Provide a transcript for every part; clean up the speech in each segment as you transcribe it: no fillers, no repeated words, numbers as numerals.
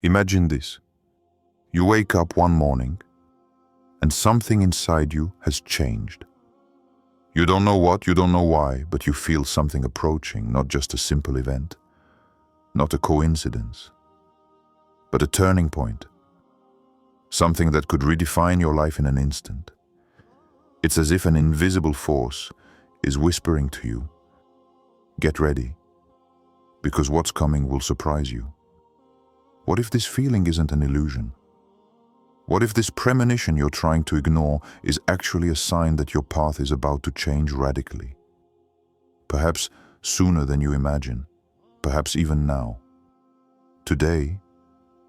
Imagine this. You wake up one morning and something inside you has changed. You don't know what, you don't know why, but you feel something approaching, not just a simple event, not a coincidence, but a turning point. Something that could redefine your life in an instant. It's as if an invisible force is whispering to you, get ready, because what's coming will surprise you. What if this feeling isn't an illusion? What if this premonition you're trying to ignore is actually a sign that your path is about to change radically? Perhaps sooner than you imagine, perhaps even now. Today,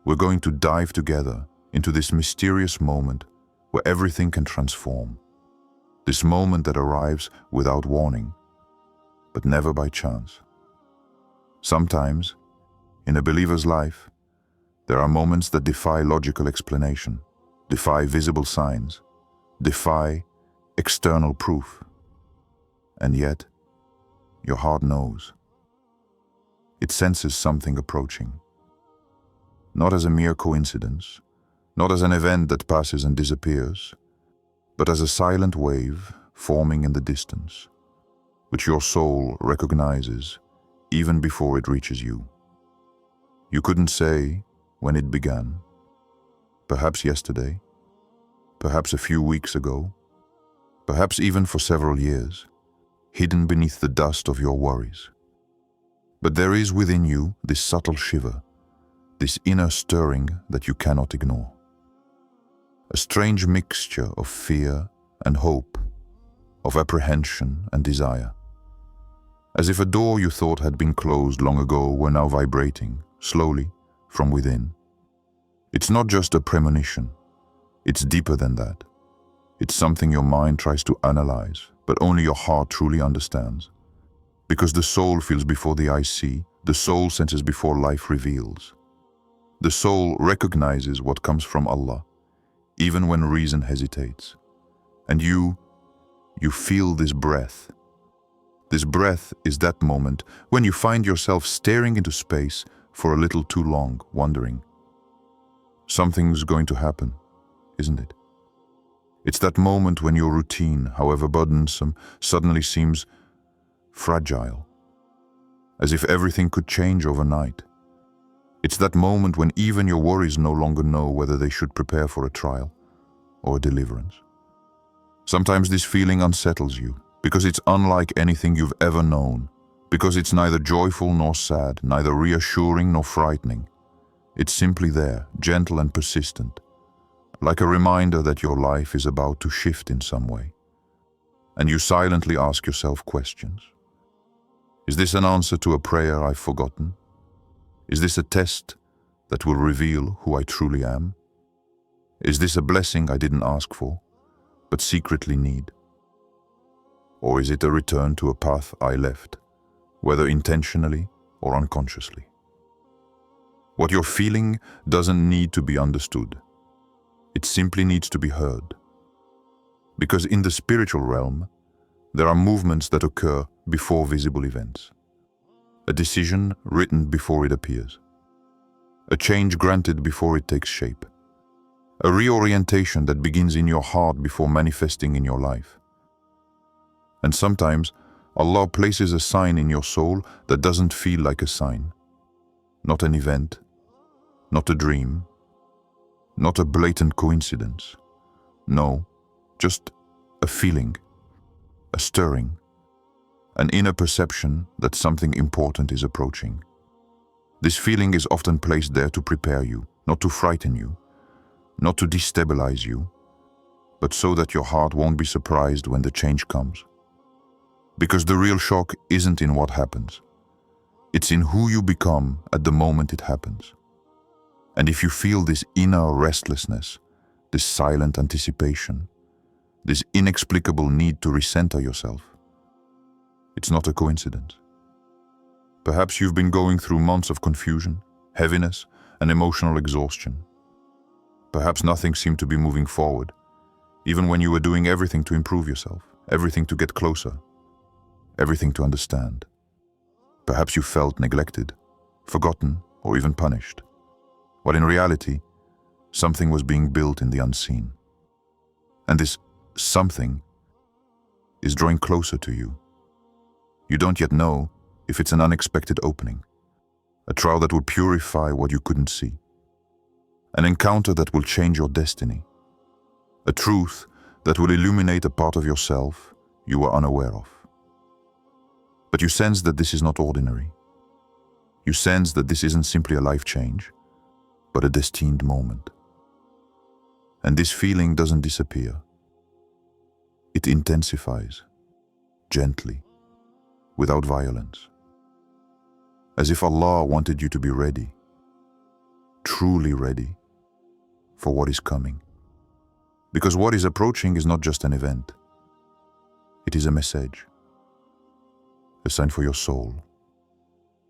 we're going to dive together into this mysterious moment where everything can transform. This moment that arrives without warning, but never by chance. Sometimes, in a believer's life, there are moments that defy logical explanation, defy visible signs, defy external proof. And yet, your heart knows. It senses something approaching. Not as a mere coincidence, not as an event that passes and disappears, but as a silent wave forming in the distance, which your soul recognizes even before it reaches you. You couldn't say when it began, perhaps yesterday, perhaps a few weeks ago, perhaps even for several years, hidden beneath the dust of your worries. But there is within you this subtle shiver, this inner stirring that you cannot ignore. A strange mixture of fear and hope, of apprehension and desire. As if a door you thought had been closed long ago were now vibrating, slowly, from within. It's not just a premonition, it's deeper than that. It's something your mind tries to analyze, but only your heart truly understands. Because the soul feels before the eyes see, the soul senses before life reveals. The soul recognizes what comes from Allah, even when reason hesitates. And you feel this breath. This breath is that moment when you find yourself staring into space for a little too long, wondering. Something's going to happen, isn't it? It's that moment when your routine, however burdensome, suddenly seems fragile, as if everything could change overnight. It's that moment when even your worries no longer know whether they should prepare for a trial or a deliverance. Sometimes this feeling unsettles you, because it's unlike anything you've ever known, because it's neither joyful nor sad, neither reassuring nor frightening. It's simply there, gentle and persistent, like a reminder that your life is about to shift in some way. And you silently ask yourself questions. Is this an answer to a prayer I've forgotten? Is this a test that will reveal who I truly am? Is this a blessing I didn't ask for, but secretly need? Or is it a return to a path I left, whether intentionally or unconsciously? What you're feeling doesn't need to be understood. It simply needs to be heard. Because in the spiritual realm, there are movements that occur before visible events. A decision written before it appears. A change granted before it takes shape. A reorientation that begins in your heart before manifesting in your life. And sometimes, Allah places a sign in your soul that doesn't feel like a sign. Not an event, not a dream, not a blatant coincidence. No, just a feeling, a stirring, an inner perception that something important is approaching. This feeling is often placed there to prepare you, not to frighten you, not to destabilize you, but so that your heart won't be surprised when the change comes. Because the real shock isn't in what happens. It's in who you become at the moment it happens. And if you feel this inner restlessness, this silent anticipation, this inexplicable need to recenter yourself, it's not a coincidence. Perhaps you've been going through months of confusion, heaviness, and emotional exhaustion. Perhaps nothing seemed to be moving forward, even when you were doing everything to improve yourself, everything to get closer, everything to understand. Perhaps you felt neglected, forgotten, or even punished. while in reality, something was being built in the unseen. And this something is drawing closer to you. You don't yet know if it's an unexpected opening, a trial that will purify what you couldn't see, an encounter that will change your destiny, a truth that will illuminate a part of yourself you were unaware of. But you sense that this is not ordinary. You sense that this isn't simply a life change, but a destined moment. And this feeling doesn't disappear. It intensifies, gently, without violence. As if Allah wanted you to be ready, truly ready, for what is coming. Because what is approaching is not just an event. It is a message, a sign for your soul,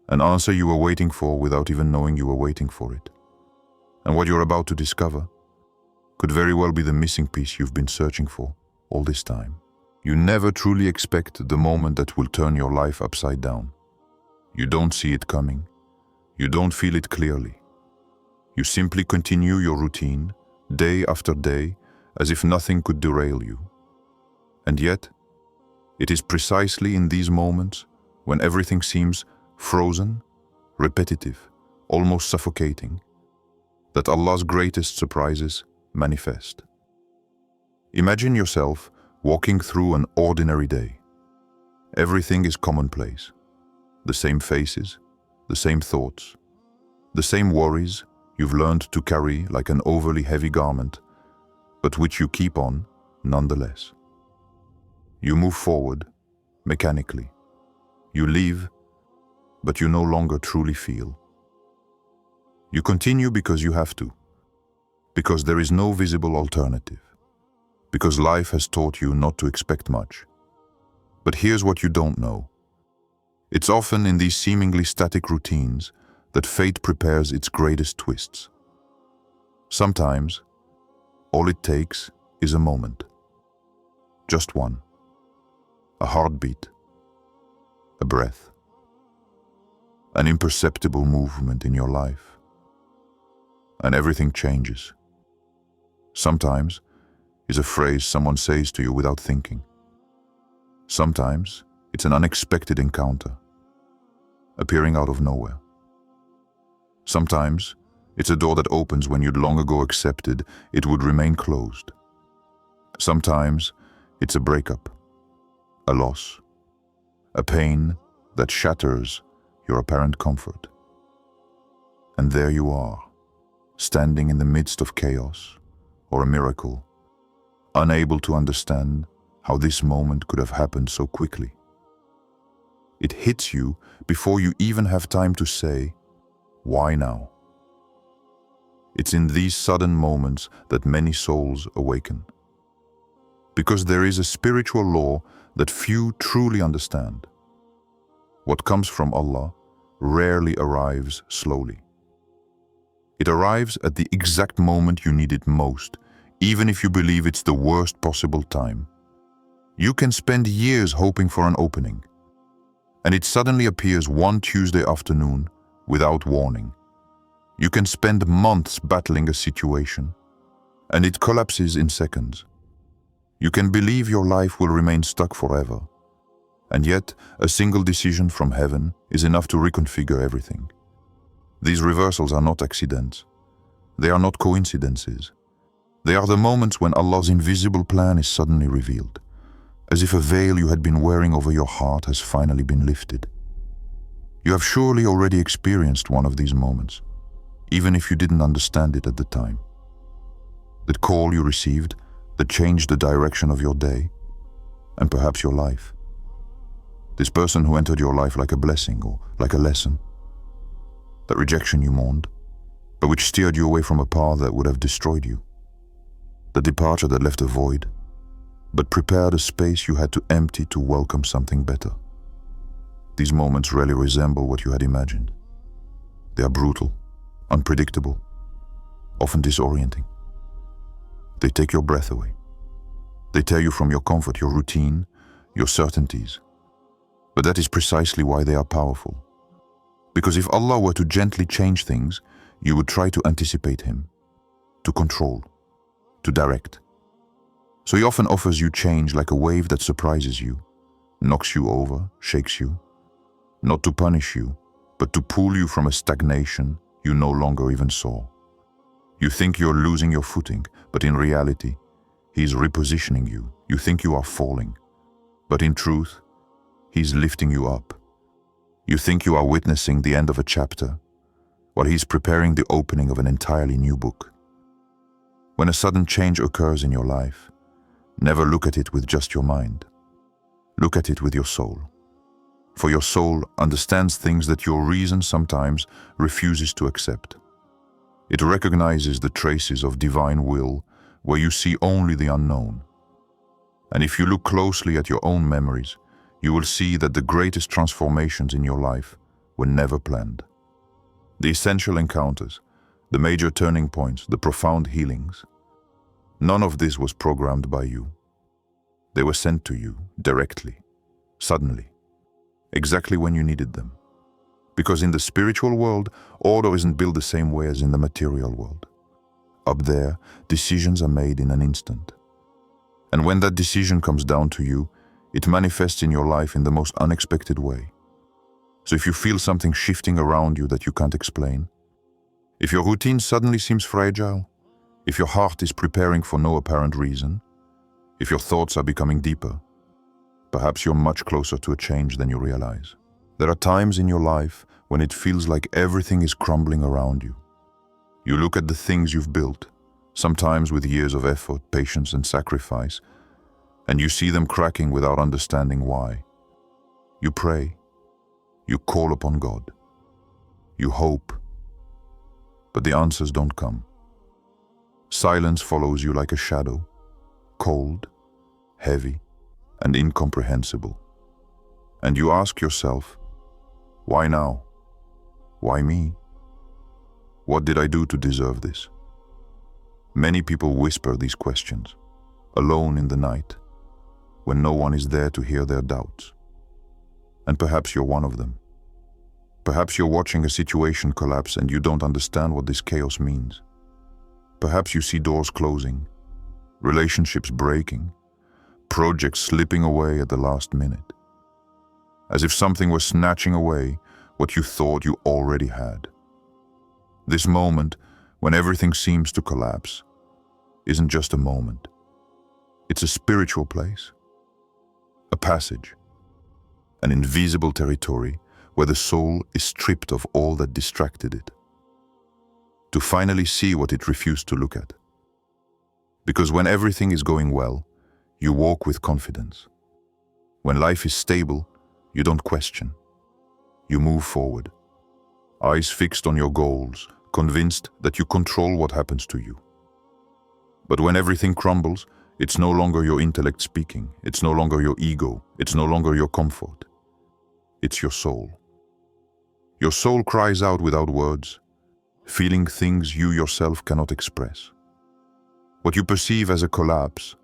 an answer you were waiting for without even knowing you were waiting for it. And what you're about to discover could very well be the missing piece you've been searching for all this time. You never truly expect the moment that will turn your life upside down. You don't see it coming. You don't feel it clearly. You simply continue your routine, day after day, as if nothing could derail you. And yet, it is precisely in these moments when everything seems frozen, repetitive, almost suffocating, that Allah's greatest surprises manifest. Imagine yourself walking through an ordinary day. Everything is commonplace. The same faces, the same thoughts, the same worries you've learned to carry like an overly heavy garment, but which you keep on nonetheless. You move forward, mechanically. You live, but you no longer truly feel. You continue because you have to, because there is no visible alternative, because life has taught you not to expect much. But here's what you don't know. It's often in these seemingly static routines that fate prepares its greatest twists. Sometimes, all it takes is a moment. Just one. A heartbeat. A breath. An imperceptible movement in your life. And everything changes. Sometimes, it's a phrase someone says to you without thinking. Sometimes, it's an unexpected encounter, appearing out of nowhere. Sometimes, it's a door that opens when you'd long ago accepted it would remain closed. Sometimes, it's a breakup, a loss, a pain that shatters your apparent comfort. And there you are, standing in the midst of chaos or a miracle, unable to understand how this moment could have happened so quickly. It hits you before you even have time to say, "Why now?" It's in these sudden moments that many souls awaken. Because there is a spiritual law that few truly understand. What comes from Allah rarely arrives slowly. It arrives at the exact moment you need it most, even if you believe it's the worst possible time. You can spend years hoping for an opening, and it suddenly appears one Tuesday afternoon without warning. You can spend months battling a situation, and it collapses in seconds. You can believe your life will remain stuck forever, and yet a single decision from heaven is enough to reconfigure everything. These reversals are not accidents. They are not coincidences. They are the moments when Allah's invisible plan is suddenly revealed, as if a veil you had been wearing over your heart has finally been lifted. You have surely already experienced one of these moments, even if you didn't understand it at the time. That call you received that changed the direction of your day, and perhaps your life. This person who entered your life like a blessing or like a lesson. That rejection you mourned, but which steered you away from a path that would have destroyed you. The departure that left a void, but prepared a space you had to empty to welcome something better. These moments rarely resemble what you had imagined. They are brutal, unpredictable, often disorienting. They take your breath away. They tear you from your comfort, your routine, your certainties. But that is precisely why they are powerful. Because if Allah were to gently change things, you would try to anticipate him, to control, to direct. So he often offers you change like a wave that surprises you, knocks you over, shakes you, not to punish you, but to pull you from a stagnation you no longer even saw. You think you're losing your footing, but in reality, he's repositioning you. You think you are falling, but in truth, he's lifting you up. You think you are witnessing the end of a chapter, while he's preparing the opening of an entirely new book. When a sudden change occurs in your life, never look at it with just your mind. Look at it with your soul. For your soul understands things that your reason sometimes refuses to accept. It recognizes the traces of divine will where you see only the unknown. And if you look closely at your own memories, you will see that the greatest transformations in your life were never planned. The essential encounters, the major turning points, the profound healings, none of this was programmed by you. They were sent to you directly, suddenly, exactly when you needed them. Because in the spiritual world, order isn't built the same way as in the material world. Up there, decisions are made in an instant. And when that decision comes down to you, it manifests in your life in the most unexpected way. So if you feel something shifting around you that you can't explain, if your routine suddenly seems fragile, if your heart is preparing for no apparent reason, if your thoughts are becoming deeper, perhaps you're much closer to a change than you realize. There are times in your life when it feels like everything is crumbling around you. You look at the things you've built, sometimes with years of effort, patience, and sacrifice, and you see them cracking without understanding why. You pray, you call upon God, you hope, but the answers don't come. Silence follows you like a shadow, cold, heavy, and incomprehensible. And you ask yourself, why now? Why me? What did I do to deserve this? Many people whisper these questions, alone in the night, when no one is there to hear their doubts. And perhaps you're one of them. Perhaps you're watching a situation collapse and you don't understand what this chaos means. Perhaps you see doors closing, relationships breaking, projects slipping away at the last minute, as if something were snatching away what you thought you already had. This moment, when everything seems to collapse, isn't just a moment. It's a spiritual place, a passage, an invisible territory where the soul is stripped of all that distracted it, to finally see what it refused to look at. Because when everything is going well, you walk with confidence. When life is stable, you don't question. You move forward, eyes fixed on your goals, convinced that you control what happens to you. But when everything crumbles, it's no longer your intellect speaking, it's no longer your ego, it's no longer your comfort. It's your soul. Your soul cries out without words, feeling things you yourself cannot express. What you perceive as a collapse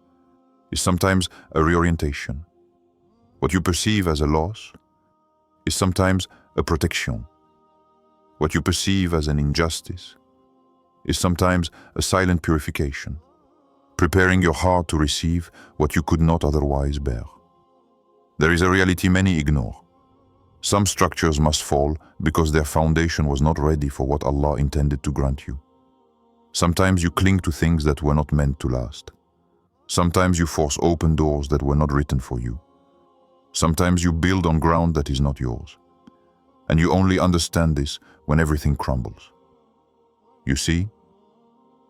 is sometimes a reorientation. What you perceive as a loss is sometimes a protection. What you perceive as an injustice is sometimes a silent purification, preparing your heart to receive what you could not otherwise bear. There is a reality many ignore. Some structures must fall because their foundation was not ready for what Allah intended to grant you. Sometimes you cling to things that were not meant to last. Sometimes you force open doors that were not written for you. Sometimes you build on ground that is not yours. And you only understand this when everything crumbles. You see,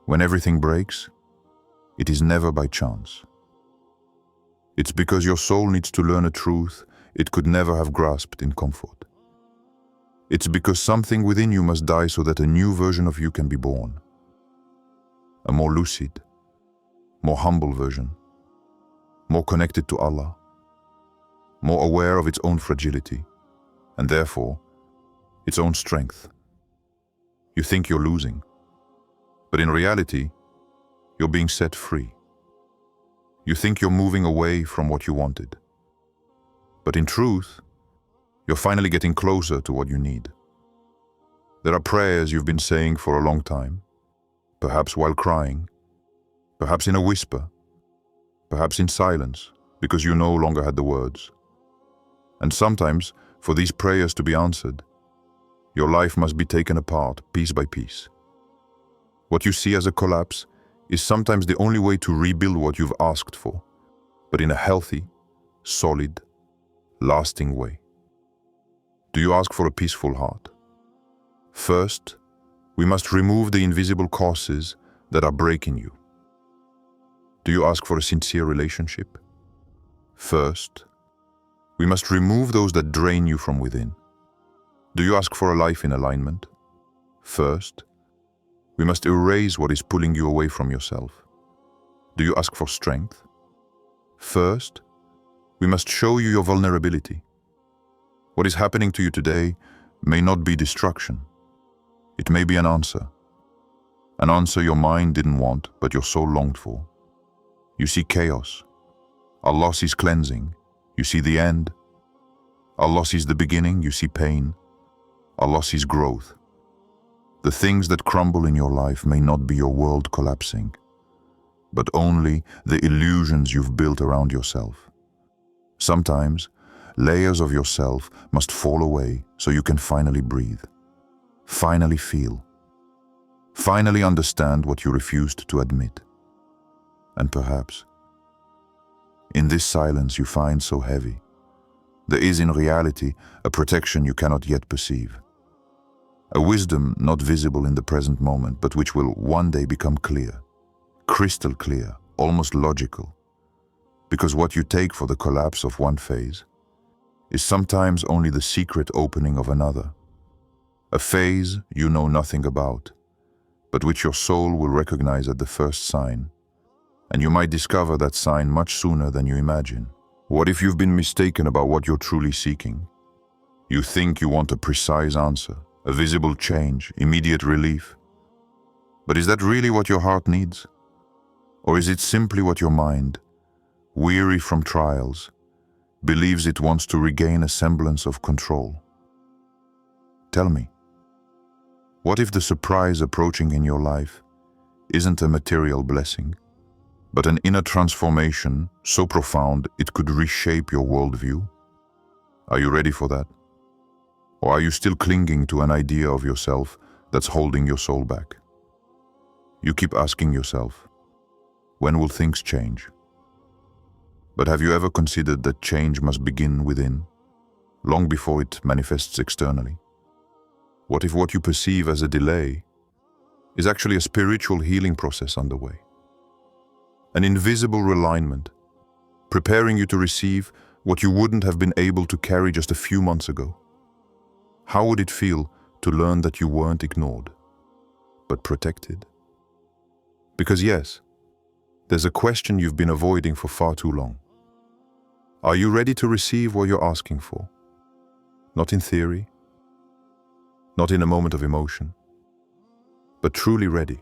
when everything breaks, it is never by chance. It's because your soul needs to learn a truth it could never have grasped in comfort. It's because something within you must die so that a new version of you can be born. A more lucid, more humble version, more connected to Allah, more aware of its own fragility, and therefore, its own strength. You think you're losing, but in reality, you're being set free. You think you're moving away from what you wanted, but in truth, you're finally getting closer to what you need. There are prayers you've been saying for a long time, perhaps while crying, perhaps in a whisper, perhaps in silence, because you no longer had the words. And sometimes, for these prayers to be answered, your life must be taken apart piece by piece. What you see as a collapse is sometimes the only way to rebuild what you've asked for, but in a healthy, solid, lasting way. Do you ask for a peaceful heart? First, we must remove the invisible causes that are breaking you. Do you ask for a sincere relationship? First, we must remove those that drain you from within. Do you ask for a life in alignment? First, we must erase what is pulling you away from yourself. Do you ask for strength? First, we must show you your vulnerability. What is happening to you today may not be destruction. It may be an answer your mind didn't want, but your soul longed for. You see chaos. Our loss is cleansing. You see the end. Our loss is the beginning. You see pain. Our loss is growth. The things that crumble in your life may not be your world collapsing, but only the illusions you've built around yourself. Sometimes, layers of yourself must fall away so you can finally breathe, finally feel, finally understand what you refused to admit. And perhaps, in this silence you find so heavy, there is in reality a protection you cannot yet perceive. A wisdom not visible in the present moment, but which will one day become clear, crystal clear, almost logical. Because what you take for the collapse of one phase is sometimes only the secret opening of another. A phase you know nothing about, but which your soul will recognize at the first sign. And you might discover that sign much sooner than you imagine. What if you've been mistaken about what you're truly seeking? You think you want a precise answer, a visible change, immediate relief. But is that really what your heart needs? Or is it simply what your mind, weary from trials, believes it wants to regain a semblance of control? Tell me, what if the surprise approaching in your life isn't a material blessing, but an inner transformation so profound it could reshape your worldview? Are you ready for that? Or are you still clinging to an idea of yourself that's holding your soul back? You keep asking yourself, when will things change? But have you ever considered that change must begin within, long before it manifests externally? What if what you perceive as a delay is actually a spiritual healing process underway? An invisible realignment, preparing you to receive what you wouldn't have been able to carry just a few months ago. How would it feel to learn that you weren't ignored, but protected? Because yes, there's a question you've been avoiding for far too long. Are you ready to receive what you're asking for? Not in theory, not in a moment of emotion, but truly ready.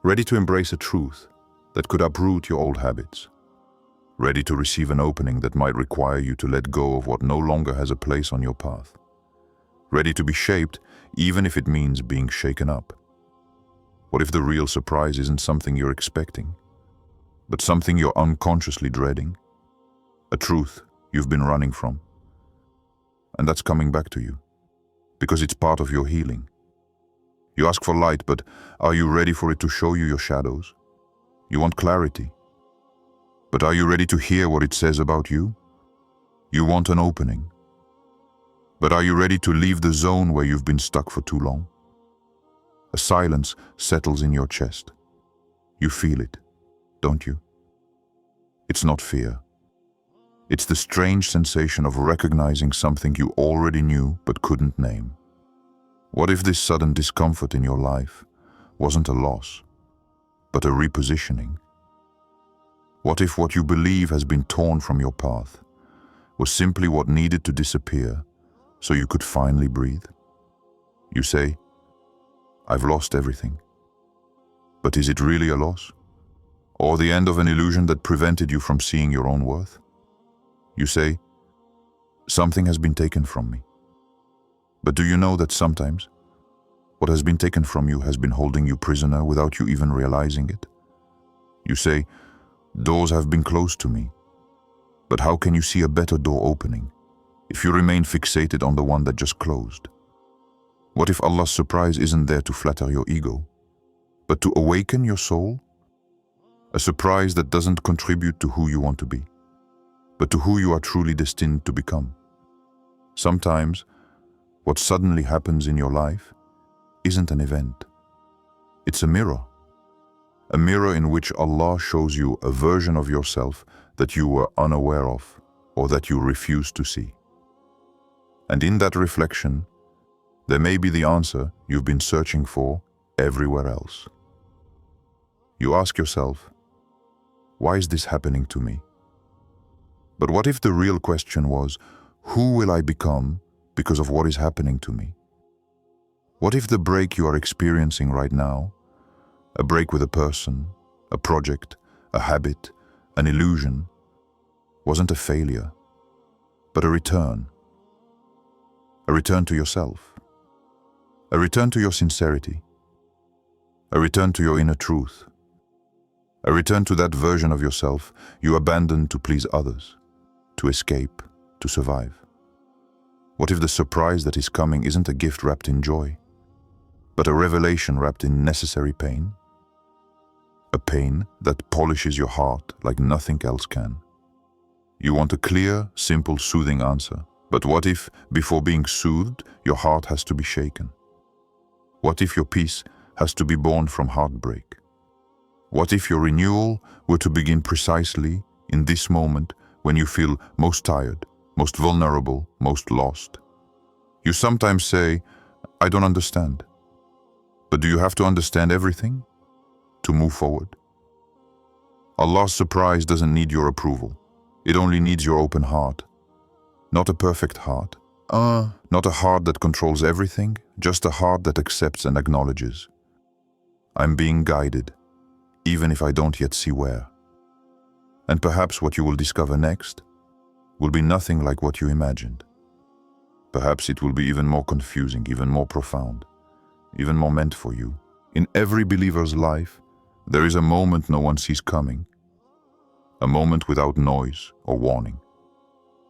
Ready to embrace a truth that could uproot your old habits. Ready to receive an opening that might require you to let go of what no longer has a place on your path. Ready to be shaped, even if it means being shaken up. What if the real surprise isn't something you're expecting, but something you're unconsciously dreading? A truth you've been running from. And that's coming back to you, because it's part of your healing. You ask for light, but are you ready for it to show you your shadows? You want clarity, but are you ready to hear what it says about you? You want an opening, but are you ready to leave the zone where you've been stuck for too long? A silence settles in your chest. You feel it, don't you? It's not fear. It's the strange sensation of recognizing something you already knew but couldn't name. What if this sudden discomfort in your life wasn't a loss, but a repositioning? What if what you believe has been torn from your path was simply what needed to disappear so you could finally breathe? You say, I've lost everything. But is it really a loss? Or the end of an illusion that prevented you from seeing your own worth? You say, something has been taken from me. But do you know that sometimes what has been taken from you has been holding you prisoner without you even realizing it? You say, doors have been closed to me. But how can you see a better door opening if you remain fixated on the one that just closed? What if Allah's surprise isn't there to flatter your ego, but to awaken your soul? A surprise that doesn't contribute to who you want to be, but to who you are truly destined to become. Sometimes, what suddenly happens in your life isn't an event. It's a mirror in which Allah shows you a version of yourself that you were unaware of or that you refused to see. And in that reflection, there may be the answer you've been searching for everywhere else. You ask yourself, why is this happening to me? But what if the real question was, who will I become because of what is happening to me? What if the break you are experiencing right now, a break with a person, a project, a habit, an illusion, wasn't a failure, but a return to yourself, a return to your sincerity, a return to your inner truth, a return to that version of yourself you abandoned to please others, to escape, to survive? What if the surprise that is coming isn't a gift wrapped in joy, but a revelation wrapped in necessary pain? A pain that polishes your heart like nothing else can. You want a clear, simple, soothing answer. But what if, before being soothed, your heart has to be shaken? What if your peace has to be born from heartbreak? What if your renewal were to begin precisely in this moment when you feel most tired, most vulnerable, most lost? You sometimes say, I don't understand. But do you have to understand everything to move forward? Allah's surprise doesn't need your approval. It only needs your open heart. Not a perfect heart. Not a heart that controls everything, just a heart that accepts and acknowledges. I'm being guided, even if I don't yet see where. And perhaps what you will discover next will be nothing like what you imagined. Perhaps it will be even more confusing, even more profound, even more meant for you. In every believer's life, there is a moment no one sees coming. A moment without noise or warning.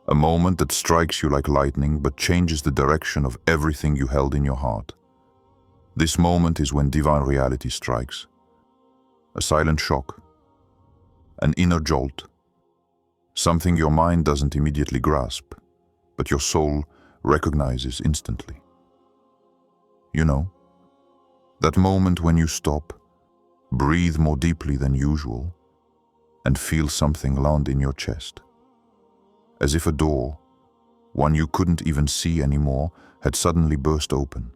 A moment that strikes you like lightning but changes the direction of everything you held in your heart. This moment is when divine reality strikes. A silent shock. An inner jolt. Something your mind doesn't immediately grasp, but your soul recognizes instantly. You know, that moment when you stop, breathe more deeply than usual, and feel something land in your chest. As if a door, one you couldn't even see anymore, had suddenly burst open.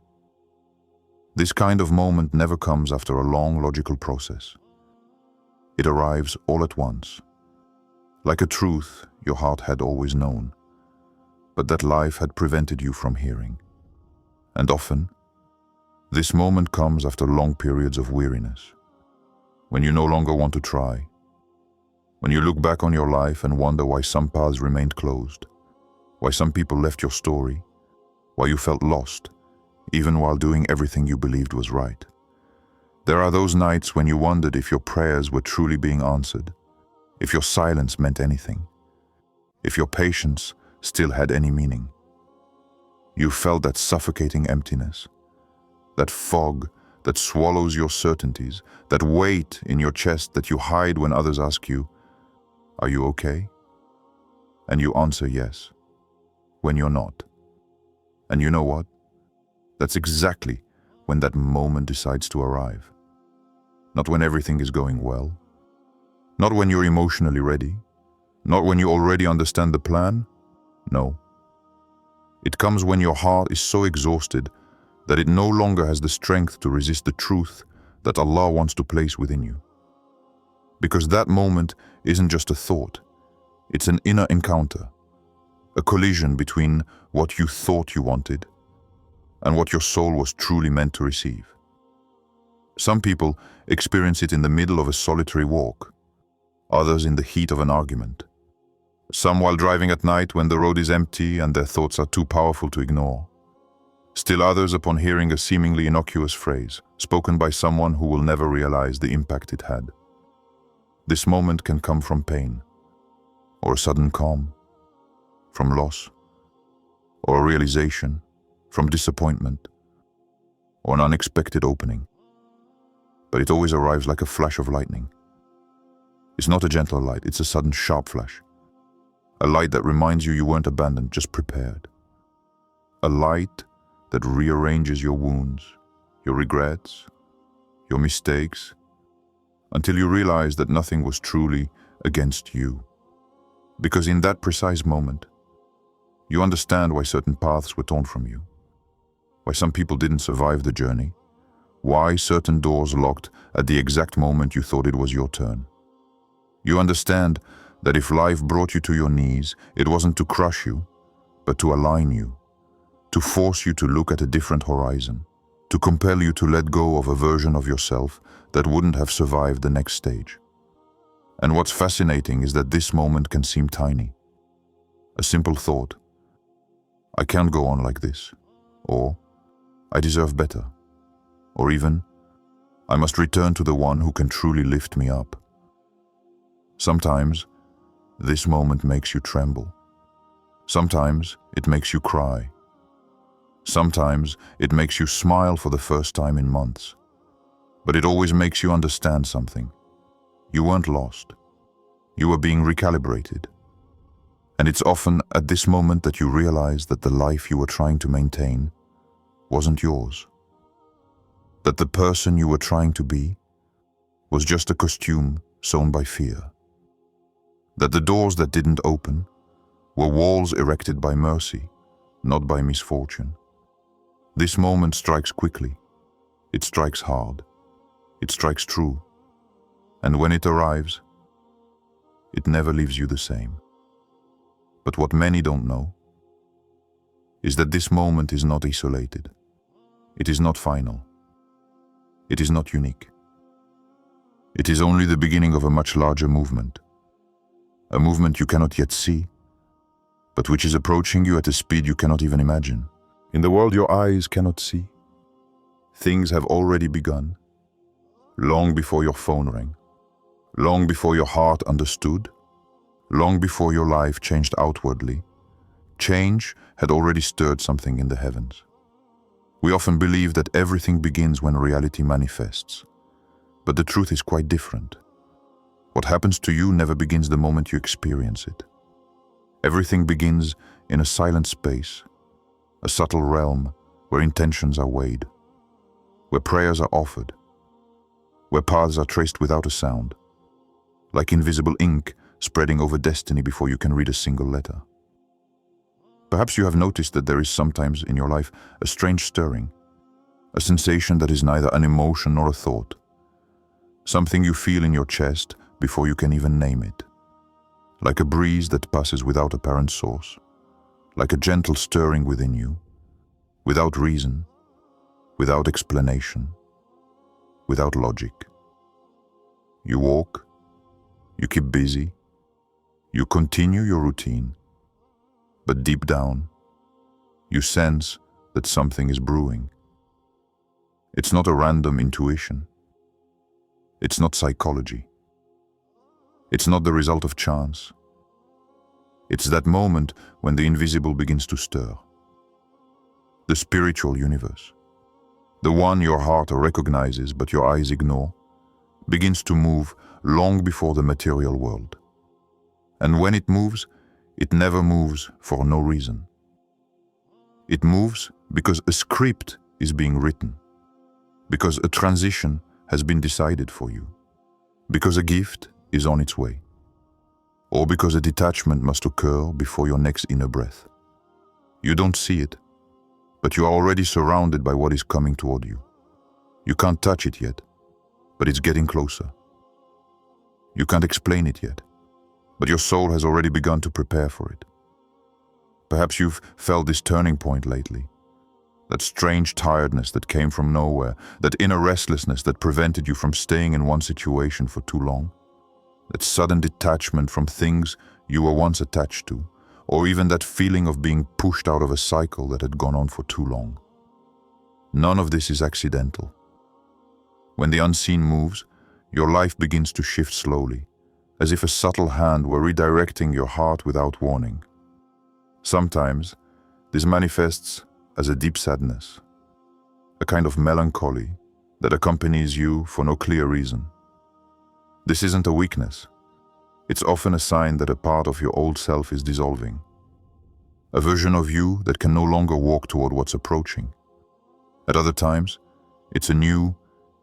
This kind of moment never comes after a long logical process. It arrives all at once, like a truth your heart had always known, but that life had prevented you from hearing. And often, this moment comes after long periods of weariness, when you no longer want to try, when you look back on your life and wonder why some paths remained closed, why some people left your story, why you felt lost, even while doing everything you believed was right. There are those nights when you wondered if your prayers were truly being answered, if your silence meant anything, if your patience still had any meaning. You felt that suffocating emptiness, that fog that swallows your certainties, that weight in your chest that you hide when others ask you, are you okay? And you answer yes, when you're not. And you know what? That's exactly when that moment decides to arrive. Not when everything is going well. Not when you're emotionally ready. Not when you already understand the plan. No. It comes when your heart is so exhausted that it no longer has the strength to resist the truth that Allah wants to place within you. Because that moment isn't just a thought, it's an inner encounter, a collision between what you thought you wanted and what your soul was truly meant to receive. Some people experience it in the middle of a solitary walk, others in the heat of an argument, some while driving at night when the road is empty and their thoughts are too powerful to ignore, Still others upon hearing a seemingly innocuous phrase, spoken by someone who will never realize the impact it had. This moment can come from pain, or a sudden calm, from loss, or a realization, from disappointment, or an unexpected opening. But it always arrives like a flash of lightning. It's not a gentle light, it's a sudden sharp flash. A light that reminds you weren't abandoned, just prepared. A light that rearranges your wounds, your regrets, your mistakes, until you realize that nothing was truly against you. Because in that precise moment, you understand why certain paths were torn from you, why some people didn't survive the journey, why certain doors locked at the exact moment you thought it was your turn. You understand that if life brought you to your knees, it wasn't to crush you, but to align you, to force you to look at a different horizon, to compel you to let go of a version of yourself that wouldn't have survived the next stage. And what's fascinating is that this moment can seem tiny. A simple thought, I can't go on like this, or I deserve better, or even, I must return to the one who can truly lift me up. Sometimes, this moment makes you tremble. Sometimes, it makes you cry. Sometimes, it makes you smile for the first time in months. But it always makes you understand something. You weren't lost. You were being recalibrated. And it's often at this moment that you realize that the life you were trying to maintain wasn't yours. That the person you were trying to be was just a costume sewn by fear. That the doors that didn't open were walls erected by mercy, not by misfortune. This moment strikes quickly. It strikes hard. It strikes true. And when it arrives, it never leaves you the same. But what many don't know is that this moment is not isolated. It is not final. It is not unique. It is only the beginning of a much larger movement. A movement you cannot yet see, but which is approaching you at a speed you cannot even imagine. In the world your eyes cannot see, things have already begun, long before your phone rang, long before your heart understood, long before your life changed outwardly. Change had already stirred something in the heavens. We often believe that everything begins when reality manifests, but the truth is quite different. What happens to you never begins the moment you experience it. Everything begins in a silent space, a subtle realm where intentions are weighed, where prayers are offered, where paths are traced without a sound, like invisible ink spreading over destiny before you can read a single letter. Perhaps you have noticed that there is sometimes in your life a strange stirring, a sensation that is neither an emotion nor a thought, something you feel in your chest before you can even name it, like a breeze that passes without apparent source, like a gentle stirring within you, without reason, without explanation, without logic. You walk, you keep busy, you continue your routine, but deep down, you sense that something is brewing. It's not a random intuition. It's not psychology. It's not the result of chance. It's that moment when the invisible begins to stir. The spiritual universe, the one your heart recognizes but your eyes ignore, begins to move long before the material world. And when it never moves for no reason. It moves because a script is being written, because a transition has been decided for you, because a gift is on its way, or because a detachment must occur before your next inner breath. You don't see it, but you are already surrounded by what is coming toward you. You can't touch it yet, but it's getting closer. You can't explain it yet, but your soul has already begun to prepare for it. Perhaps you've felt this turning point lately, that strange tiredness that came from nowhere, that inner restlessness that prevented you from staying in one situation for too long, that sudden detachment from things you were once attached to, or even that feeling of being pushed out of a cycle that had gone on for too long. None of this is accidental. When the unseen moves, your life begins to shift slowly, as if a subtle hand were redirecting your heart without warning. Sometimes, this manifests as a deep sadness, a kind of melancholy that accompanies you for no clear reason. This isn't a weakness. It's often a sign that a part of your old self is dissolving, a version of you that can no longer walk toward what's approaching. At other times, it's a new,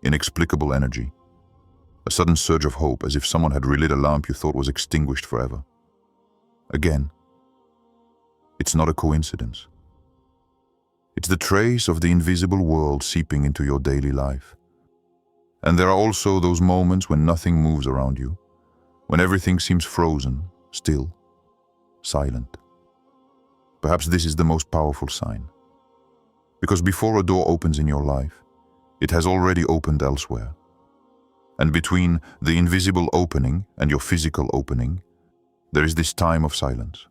inexplicable energy, a sudden surge of hope, as if someone had relit a lamp you thought was extinguished forever. Again, it's not a coincidence. It's the trace of the invisible world seeping into your daily life. And there are also those moments when nothing moves around you, when everything seems frozen, still, silent. Perhaps this is the most powerful sign. Because before a door opens in your life, it has already opened elsewhere. And between the invisible opening and your physical opening, there is this time of silence.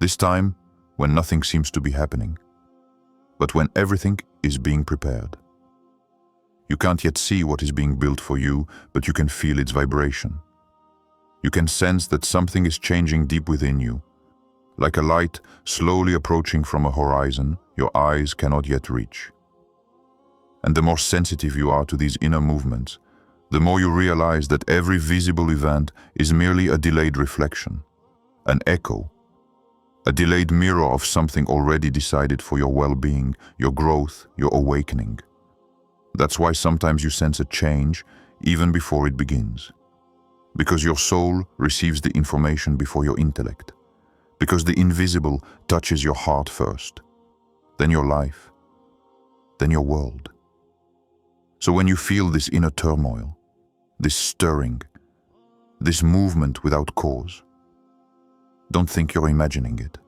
This time when nothing seems to be happening, but when everything is being prepared. You can't yet see what is being built for you, but you can feel its vibration. You can sense that something is changing deep within you, like a light slowly approaching from a horizon your eyes cannot yet reach. And the more sensitive you are to these inner movements, the more you realize that every visible event is merely a delayed reflection, an echo, a delayed mirror of something already decided for your well-being, your growth, your awakening. That's why sometimes you sense a change even before it begins. Because your soul receives the information before your intellect. Because the invisible touches your heart first, then your life, then your world. So when you feel this inner turmoil, this stirring, this movement without cause, don't think you're imagining it.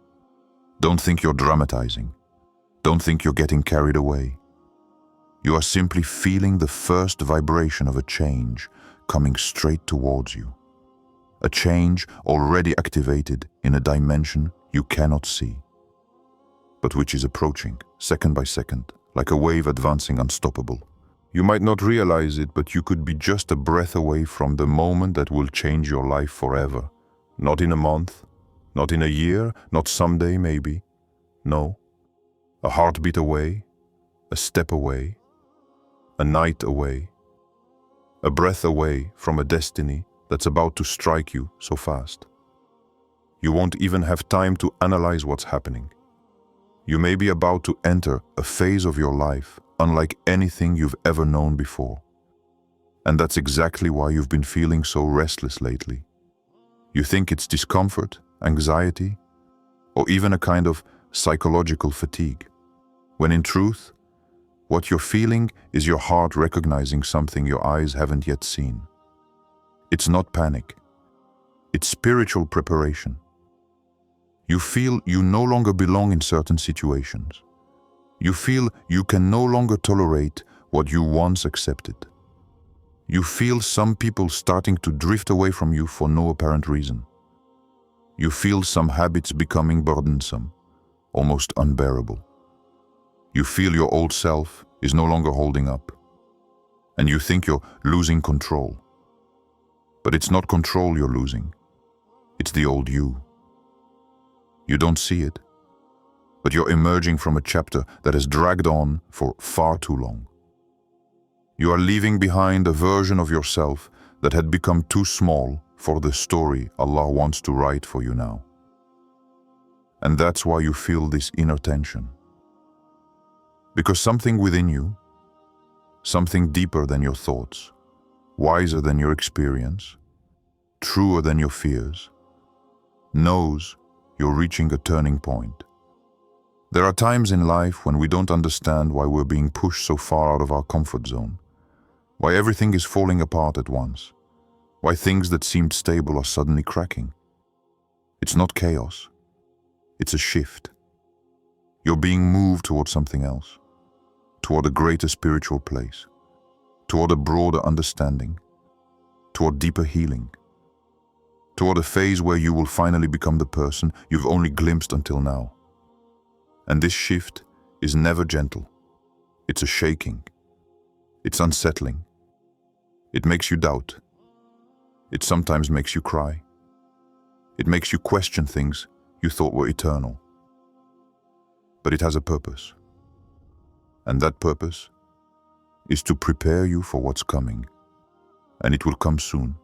Don't think you're dramatizing. Don't think you're getting carried away. You are simply feeling the first vibration of a change coming straight towards you. A change already activated in a dimension you cannot see, but which is approaching, second by second, like a wave advancing unstoppable. You might not realize it, but you could be just a breath away from the moment that will change your life forever. Not in a month, not in a year, not someday maybe. No. A heartbeat away, a step away, a night away, a breath away from a destiny that's about to strike you so fast. You won't even have time to analyze what's happening. You may be about to enter a phase of your life unlike anything you've ever known before. And that's exactly why you've been feeling so restless lately. You think it's discomfort, anxiety, or even a kind of psychological fatigue, when in truth, what you're feeling is your heart recognizing something your eyes haven't yet seen. It's not panic. It's spiritual preparation. You feel you no longer belong in certain situations. You feel you can no longer tolerate what you once accepted. You feel some people starting to drift away from you for no apparent reason. You feel some habits becoming burdensome, almost unbearable. You feel your old self is no longer holding up, and you think you're losing control. But it's not control you're losing. It's the old you. You don't see it, but you're emerging from a chapter that has dragged on for far too long. You are leaving behind a version of yourself that had become too small for the story Allah wants to write for you now. And that's why you feel this inner tension. Because something within you, something deeper than your thoughts, wiser than your experience, truer than your fears, knows you're reaching a turning point. There are times in life when we don't understand why we're being pushed so far out of our comfort zone, why everything is falling apart at once, why things that seemed stable are suddenly cracking. It's not chaos, it's a shift. You're being moved toward something else, toward a greater spiritual place, toward a broader understanding, toward deeper healing, toward a phase where you will finally become the person you've only glimpsed until now. And this shift is never gentle. It's a shaking. It's unsettling. It makes you doubt. It sometimes makes you cry. It makes you question things you thought were eternal. But it has a purpose. And that purpose is to prepare you for what's coming. And it will come soon.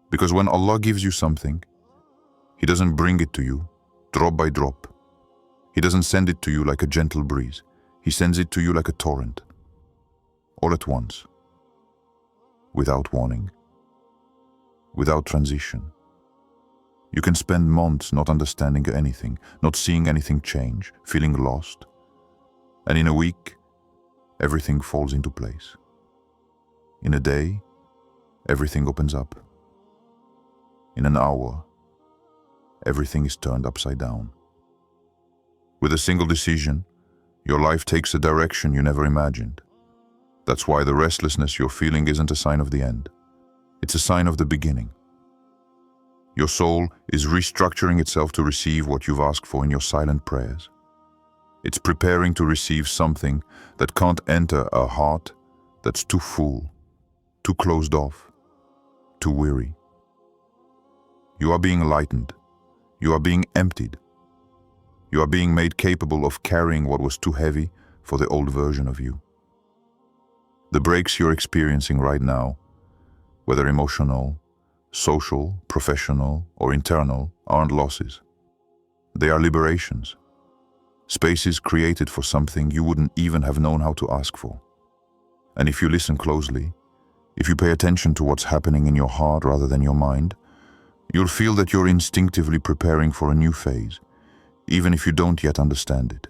Because when Allah gives you something, He doesn't bring it to you drop by drop. He doesn't send it to you like a gentle breeze. He sends it to you like a torrent. All at once. Without warning. Without transition. You can spend months not understanding anything, not seeing anything change, feeling lost. And in a week, everything falls into place. In a day, everything opens up. In an hour, everything is turned upside down. With a single decision, your life takes a direction you never imagined. That's why the restlessness you're feeling isn't a sign of the end. It's a sign of the beginning. Your soul is restructuring itself to receive what you've asked for in your silent prayers. It's preparing to receive something that can't enter a heart that's too full, too closed off, too weary. You are being lightened. You are being emptied. You are being made capable of carrying what was too heavy for the old version of you. The breaks you're experiencing right now, whether emotional, social, professional, or internal, aren't losses. They are liberations. Spaces created for something you wouldn't even have known how to ask for. And if you listen closely, if you pay attention to what's happening in your heart rather than your mind, you'll feel that you're instinctively preparing for a new phase, even if you don't yet understand it.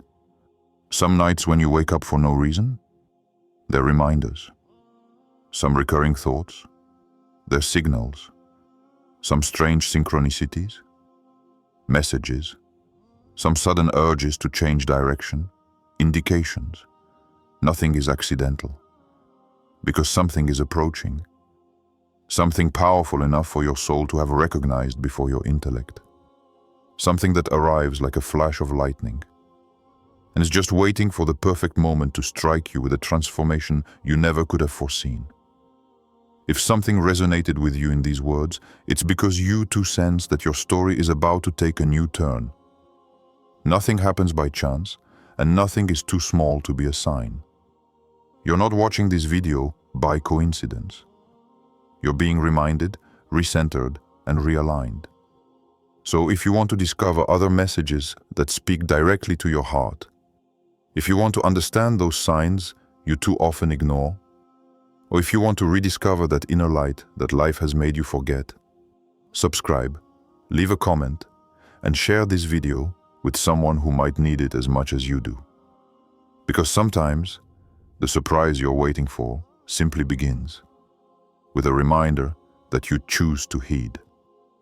Some nights when you wake up for no reason, they're reminders. Some recurring thoughts, they're signals. Some strange synchronicities, messages, some sudden urges to change direction, indications. Nothing is accidental, because something is approaching. Something powerful enough for your soul to have recognized before your intellect. Something that arrives like a flash of lightning, and is just waiting for the perfect moment to strike you with a transformation you never could have foreseen. If something resonated with you in these words, it's because you too sense that your story is about to take a new turn. Nothing happens by chance, and nothing is too small to be a sign. You're not watching this video by coincidence. You're being reminded, recentered, and realigned. So if you want to discover other messages that speak directly to your heart, if you want to understand those signs you too often ignore, or if you want to rediscover that inner light that life has made you forget, subscribe, leave a comment, and share this video with someone who might need it as much as you do. Because sometimes, the surprise you're waiting for simply begins with a reminder that you choose to heed.